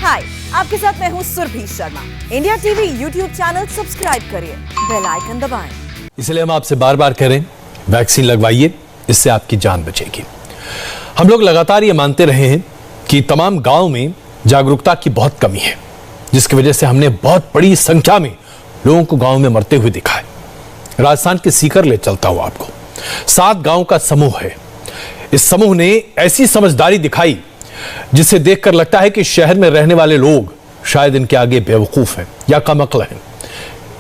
हाय, आपके साथ मैं हूँ Surabhi Sharma. India TV YouTube channel subscribe करिए, बेल आइकन दबाएं। इसलिए हम आपसे बार बार कह रहे हैं, वैक्सीन लगवाइए, इससे आपकी जान बचेगी। हम लोग लगातार ये मानते रहे हैं कि तमाम गांव में जागरूकता की बहुत कमी है, जिसकी वजह से हमने बहुत बड़ी संख्या में लोगों को गांव में मरते हुए दिखा है। राजस्थान के सीकर ले चलता हूं आपको। 7 गांव का समूह है। इस समूह ने ऐसी समझदारी दिखाई जिसे देखकर लगता है कि शहर में रहने वाले लोग शायद इनके आगे बेवकूफ हैं या कमअक्ल हैं।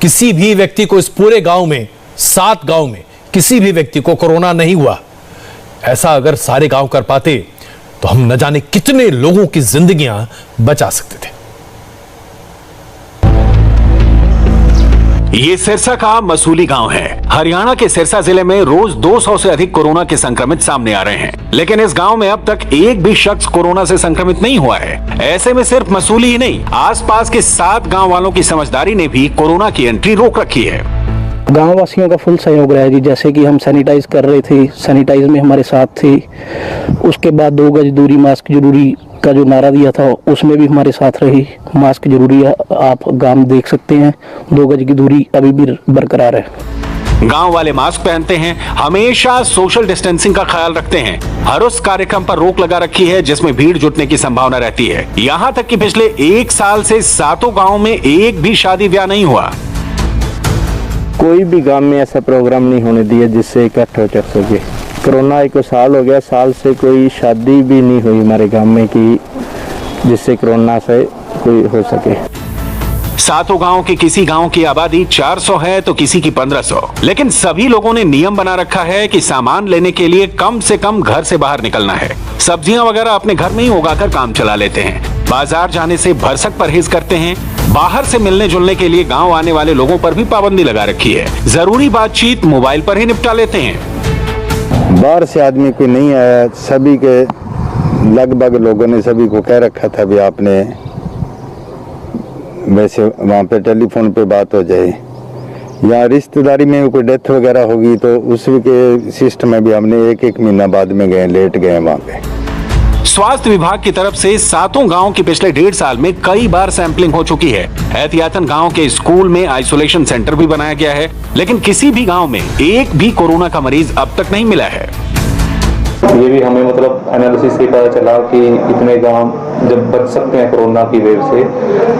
किसी भी व्यक्ति को इस पूरे गांव में 7 गांव में किसी भी व्यक्ति को कोरोना नहीं हुआ। ऐसा अगर सारे गांव कर पाते तो हम न जाने कितने लोगों की जिंदगियां बचा सकते थे। ये सिरसा का मसूली गांव है। हरियाणा के सिरसा जिले में रोज 200 से अधिक कोरोना के संक्रमित सामने आ रहे हैं, लेकिन इस गांव में अब तक एक भी शख्स कोरोना से संक्रमित नहीं हुआ है। ऐसे में सिर्फ मसूली ही नहीं, आसपास के 7 गांव वालों की समझदारी ने भी कोरोना की एंट्री रोक रखी है। गांव वासियों का फुल सहयोग रहा है जी। जैसे कि हम सैनिटाइज कर रहे थे, सैनिटाइज में हमारे साथ थे। उसके बाद 2 गज दूरी, मास्क जरूरी का जो नारा दिया था उसमें भी हमारे साथ रही। मास्क जरूरी है, आप गांव देख सकते हैं, 2 गज की दूरी अभी भी बरकरार है। गांव वाले मास्क पहनते हैं, हमेशा सोशल डिस्टेंसिंग का ख्याल रखते हैं। हर उस कार्यक्रम पर रोक लगा रखी है जिसमें भीड़ जुटने की संभावना रहती है। यहाँ तक कि पिछले 1 साल से 7 गाँव में एक भी शादी ब्याह नहीं हुआ। कोई भी गांव में ऐसा प्रोग्राम नहीं होने दिया जिससे इकट्ठ हो सके। कोरोना को साल हो गया, साल से कोई शादी भी नहीं हुई हमारे गांव में कि जिससे कोरोना से कोई हो सके। 7 गांव के किसी गांव की आबादी 400 है तो किसी की 1500, लेकिन सभी लोगों ने नियम बना रखा है कि सामान लेने के लिए कम से कम घर से बाहर निकलना है। सब्जियां वगैरह अपने घर में ही उगाकर काम चला लेते हैं। बाजार जाने से भरसक परहेज करते हैं। बाहर से मिलने जुलने के लिए गांव आने वाले लोगों पर भी पाबंदी लगा रखी है। जरूरी बातचीत मोबाइल पर ही निपटा लेते हैं। बाहर से आदमी कोई नहीं आया। सभी के लगभग लोगों ने सभी को कह रखा था भी आपने वैसे वहाँ पे टेलीफोन पे बात हो जाए, या रिश्तेदारी में कोई डेथ वगैरह होगी तो उसके सिस्टम में भी हमने 1-1 महीना बाद में गए, लेट गए वहाँ पे। स्वास्थ्य विभाग की तरफ से 7 गांव की पिछले 1.5 साल में कई बार सैंपलिंग हो चुकी है। एहतियातन गांव के स्कूल में आइसोलेशन सेंटर भी बनाया गया है, लेकिन किसी भी गांव में एक भी कोरोना का मरीज अब तक नहीं मिला है। ये भी हमें मतलब एनालिसिस से पता चला कि इतने गांव जब बच सकते हैं कोरोना की वेव से,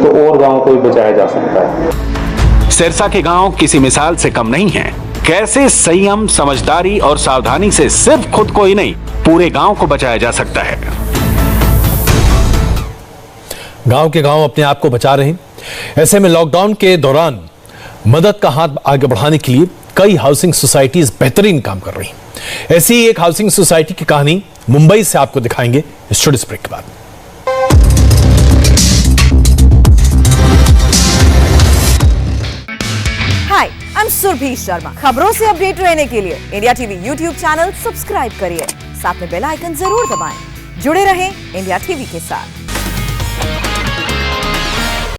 तो और गांव को भी बचाया जा सकता है। सिरसा के गांव किसी मिसाल से कम नहीं है। कैसे संयम, समझदारी और सावधानी से सिर्फ खुद को ही नहीं, पूरे गांव को बचाया जा सकता है। गांव के गांव अपने आप को बचा रहे हैं। ऐसे में लॉकडाउन के दौरान मदद का हाथ आगे बढ़ाने के लिए कई हाउसिंग सोसाइटीज बेहतरीन काम कर रही हैं। ऐसी ही एक हाउसिंग सोसाइटी की कहानी मुंबई से आपको दिखाएंगे स्टूडियो ब्रेक के बाद। हाय, आई एम सुरभि शर्मा। खबरों से अपडेट रहने के लिए India TV YouTube channel subscribe करिए, साथ में बेल आइकन जरूर दबाएं। जुड़े रहें इंडिया टीवी के साथ।